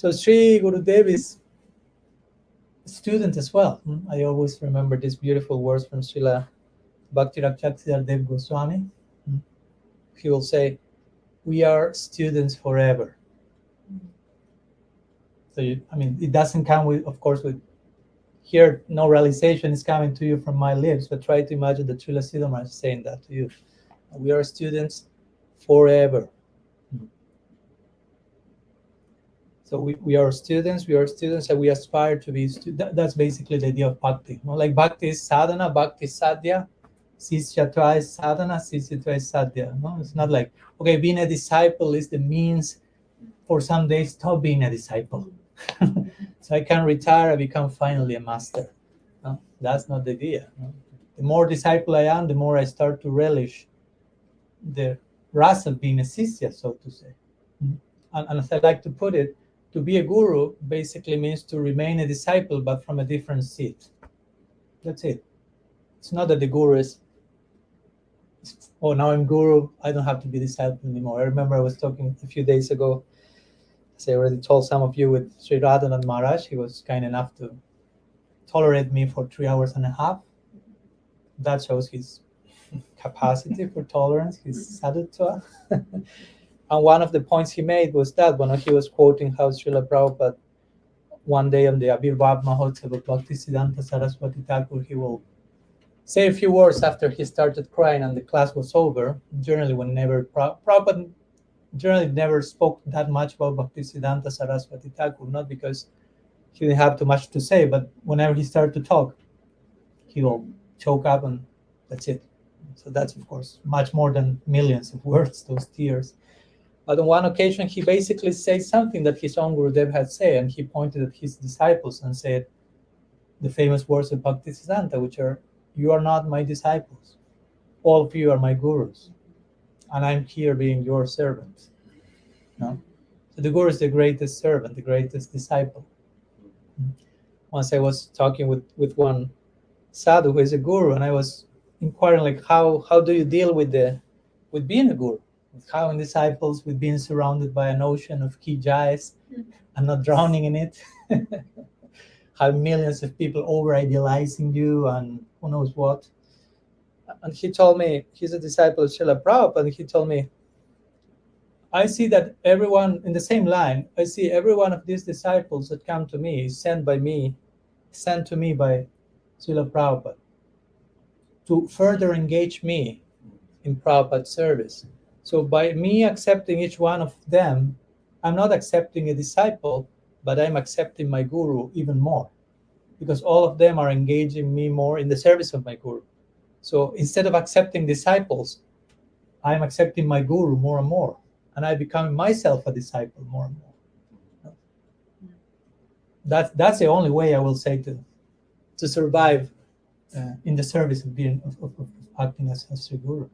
So Sri Gurudev is a student as well. I always remember these beautiful words from Srila Bhakti Rakshakshidhar Dev Goswami. He will say, "We are students forever." So it doesn't come with, of course, with here. No realization is coming to you from my lips, but try to imagine that Srila Siddhamar is saying that to you. We are students forever. So we are students, and we aspire to be students. That's basically the idea of bhakti. Like bhakti is sadhana, bhakti is sadhya, sisyatva is sadhana, sisyatva is sadhya. It's not like, okay, being a disciple is the means for some days stop being a disciple. So I can retire, I become finally a master. That's not the idea. The more disciple I am, the more I start to relish the rasa of being a sisya, so to say. And as I like to put it, to be a guru basically means to remain a disciple, but from a different seat. That's it. It's not that the guru is, oh, now I'm guru, I don't have to be disciple anymore. I remember I was talking a few days ago, as I already told some of you, with Sri Radhanath Maharaj. He was kind enough to tolerate me for 3 hours and a half. That shows his capacity for tolerance, his sadhutva. And one of the points he made was that when he was quoting how Srila Prabhupada, one day on the Abhirbhav Mahotsav of Bhaktisiddhanta Saraswati Thakur, he will say a few words after he started crying and the class was over. Generally, Prabhupada generally never spoke that much about Bhaktisiddhanta Saraswati Thakur, not because he didn't have too much to say, but whenever he started to talk, he will choke up and that's it. So that's, of course, much more than millions of words, those tears. But on one occasion, he basically said something that his own Gurudev had said, and he pointed at his disciples and said the famous words of Bhaktisiddhanta, which are, "You are not my disciples. All of you are my gurus. And I'm here being your servant." No? So the guru is the greatest servant, the greatest disciple. Once I was talking with one sadhu who is a guru, and I was inquiring, like, how do you deal with being a guru? With having disciples, with being surrounded by an ocean of ki jais and not drowning in it, have millions of people over idealizing you and who knows what. And he told me, he's a disciple of Srila Prabhupada, and he told me, I see that everyone in the same line, I see every one of these disciples that come to me is sent to me by Srila Prabhupada to further engage me in Prabhupada's service. So by me accepting each one of them, I'm not accepting a disciple, but I'm accepting my guru even more, because all of them are engaging me more in the service of my guru. So instead of accepting disciples, I'm accepting my guru more and more, and I become myself a disciple more and more. That's the only way I will say to survive in the service of acting as Sri Guru.